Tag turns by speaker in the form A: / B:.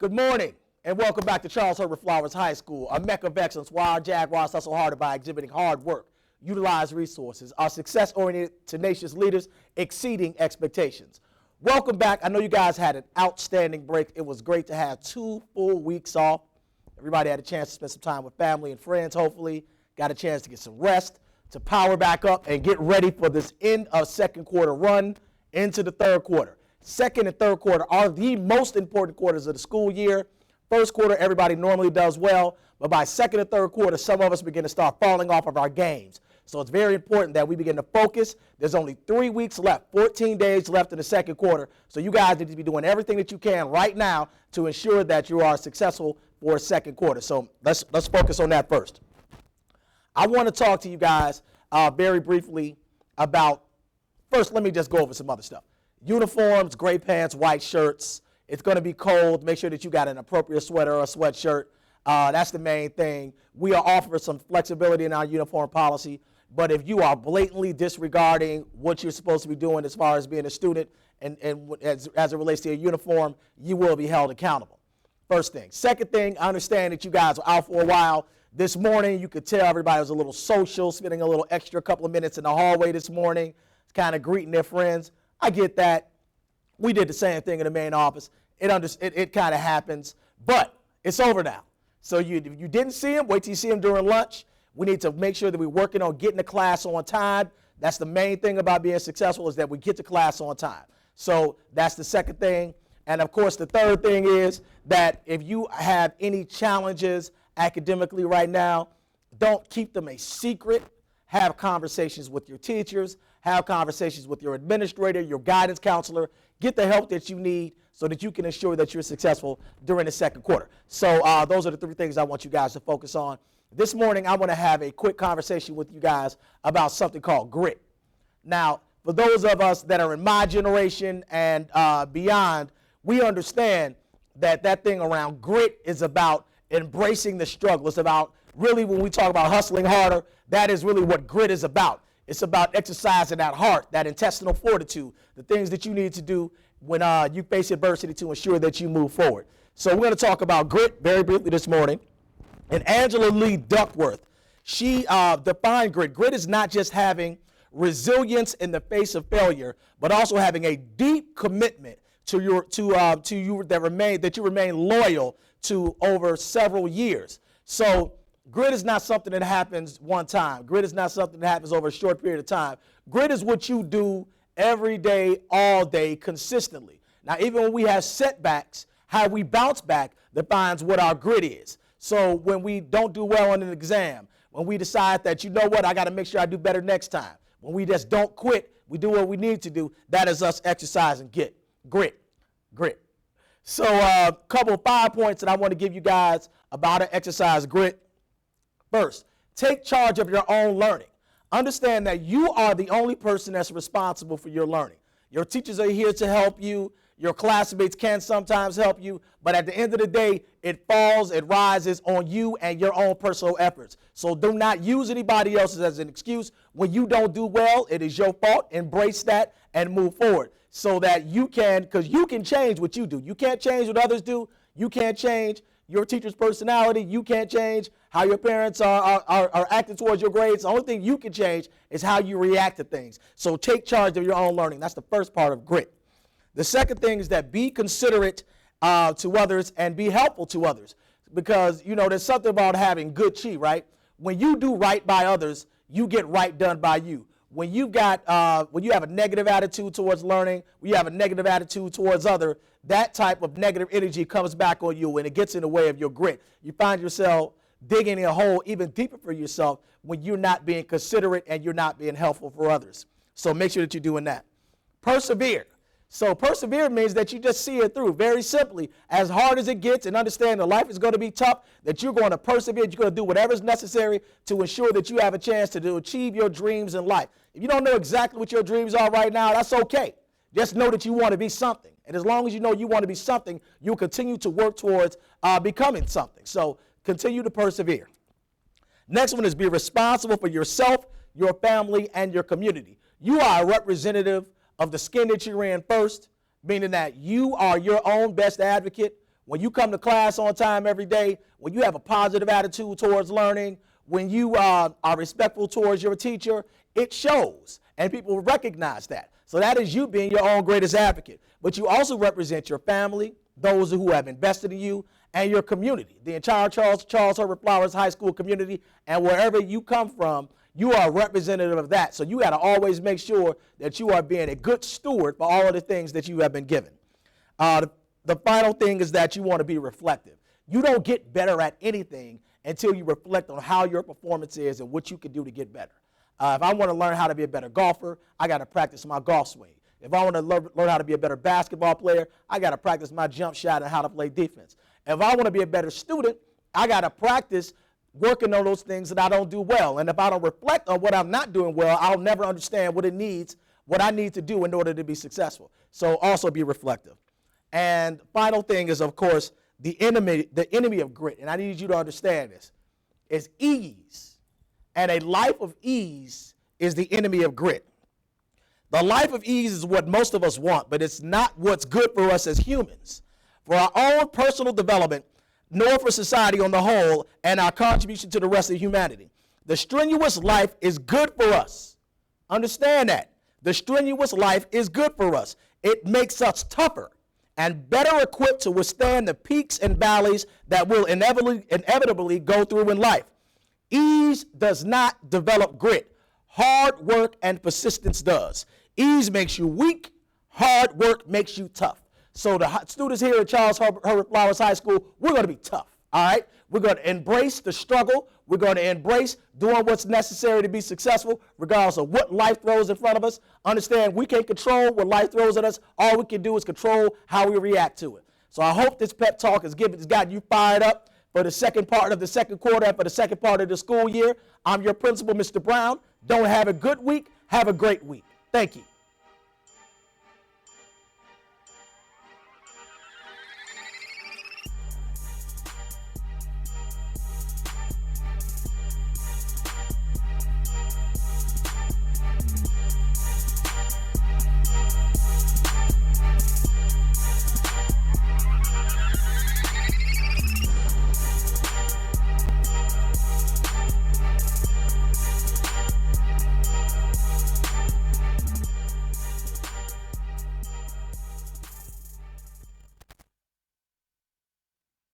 A: Good morning, and welcome back to Charles Herbert Flowers High School, a mecca of excellence where our Jaguars hustle harder by exhibiting hard work, utilize resources, our success-oriented, tenacious leaders exceeding expectations. Welcome back. I know you guys had an outstanding break. It was great to have 2 full weeks off. Everybody had a chance to spend some time with family and friends, hopefully. Got a chance to get some rest, to power back up and get ready for this end of second quarter run into the third quarter. Second and third quarter are the most important quarters of the school year. First quarter, everybody normally does well, but by second and third quarter, some of us begin to start falling off of our games. So it's very important that we begin to focus. There's only 3 weeks left, 14 days left in the second quarter. So you guys need to be doing everything that you can right now to ensure that you are successful for a second quarter. So let's focus on that first. I want to talk to you guys very briefly about, first, let me just go over some other stuff. Uniforms, gray pants, white shirts. It's going to be cold. Make sure that you got an appropriate sweater or a sweatshirt. That's the main thing. We are offering some flexibility in our uniform policy, but if you are blatantly disregarding what you're supposed to be doing as far as being a student and as it relates to your uniform, you will be held accountable. First thing. Second thing, I understand that you guys were out for a while. This morning, you could tell everybody was a little social, spending a little extra couple of minutes in the hallway this morning, kind of greeting their friends. I get that. We did the same thing in the main office. It kind of happens, but it's over now. So if you didn't see him, wait till you see him during lunch. We need to make sure that we're working on getting to class on time. That's the main thing about being successful, is that we get to class on time. So that's the second thing. And of course, the third thing is that if you have any challenges academically right now, don't keep them a secret. Have conversations with your teachers, have conversations with your administrator, your guidance counselor. Get the help that you need so that you can ensure that you're successful during the second quarter. So those are the 3 things I want you guys to focus on. This morning, I want to have a quick conversation with you guys about something called grit. Now, for those of us that are in my generation and beyond, we understand that that thing around grit is about embracing the struggle. It's about, really, when we talk about hustling harder, that is really what grit is about. It's about exercising that heart, that intestinal fortitude, the things that you need to do when you face adversity to ensure that you move forward. So we're going to talk about grit very briefly this morning. And Angela Lee Duckworth, she defined grit. Grit is not just having resilience in the face of failure, but also having a deep commitment that you remain loyal to over several years. So grit is not something that happens one time. Grit is not something that happens over a short period of time. Grit is what you do every day, all day, consistently. Now, even when we have setbacks, how we bounce back defines what our grit is. So when we don't do well on an exam, when we decide that, you know what, I got to make sure I do better next time, when we just don't quit, we do what we need to do, that is us exercising grit. So a couple of 5 points that I want to give you guys about how to exercise grit. First, take charge of your own learning. Understand that you are the only person that's responsible for your learning. Your teachers are here to help you. Your classmates can sometimes help you. But at the end of the day, it rises on you and your own personal efforts. So do not use anybody else's as an excuse. When you don't do well, it is your fault. Embrace that and move forward so that you can, because you can change what you do. You can't change what others do. You can't change your teacher's personality. You can't change how your parents are acting towards your grades. The only thing you can change is how you react to things. So take charge of your own learning. That's the first part of grit. The second thing is that be considerate to others and be helpful to others. Because, you know, there's something about having good chi, right? When you do right by others, you get right done by you. When you have a negative attitude towards learning, when you have a negative attitude towards other, that type of negative energy comes back on you and it gets in the way of your grit. You find yourself digging a hole even deeper for yourself when you're not being considerate and you're not being helpful for others. So make sure that you're doing that. Persevere. So persevere means that you just see it through. Very simply, as hard as it gets, and understand that life is going to be tough, that you're going to persevere, you're going to do whatever is necessary to ensure that you have a chance to achieve your dreams in life. If you don't know exactly what your dreams are right now, that's okay. Just know that you want to be something. And as long as you know you want to be something, you'll continue to work towards becoming something. So continue to persevere. Next one is be responsible for yourself, your family, and your community. You are a representative of the skin that you're in first, meaning that you are your own best advocate. When you come to class on time every day, when you have a positive attitude towards learning, when you are respectful towards your teacher, it shows, and people recognize that. So that is you being your own greatest advocate. But you also represent your family, those who have invested in you, and your community, the entire Charles Herbert Flowers High School community, and wherever you come from, you are a representative of that. So you got to always make sure that you are being a good steward for all of the things that you have been given. The final thing is that you want to be reflective. You don't get better at anything until you reflect on how your performance is and what you can do to get better. If I want to learn how to be a better golfer, I got to practice my golf swing. If I want to learn how to be a better basketball player, I got to practice my jump shot and how to play defense. If I want to be a better student, I got to practice working on those things that I don't do well. And if I don't reflect on what I'm not doing well, I'll never understand what I need to do in order to be successful. So also be reflective. And final thing is, of course, the enemy of grit. And I need you to understand this, is ease. And a life of ease is the enemy of grit. The life of ease is what most of us want, but it's not what's good for us as humans. For our own personal development, nor for society on the whole, and our contribution to the rest of humanity. The strenuous life is good for us. Understand that. The strenuous life is good for us. It makes us tougher and better equipped to withstand the peaks and valleys that we'll inevitably go through in life. Ease does not develop grit. Hard work and persistence does. Ease makes you weak. Hard work makes you tough. So the students here at Charles Herbert Flowers High School, we're going to be tough, all right? We're going to embrace the struggle. We're going to embrace doing what's necessary to be successful, regardless of what life throws in front of us. Understand, we can't control what life throws at us. All we can do is control how we react to it. So I hope this pep talk has gotten you fired up for the second part of the second quarter and for the second part of the school year. I'm your principal, Mr. Brown. Don't have a good week. Have a great week. Thank you.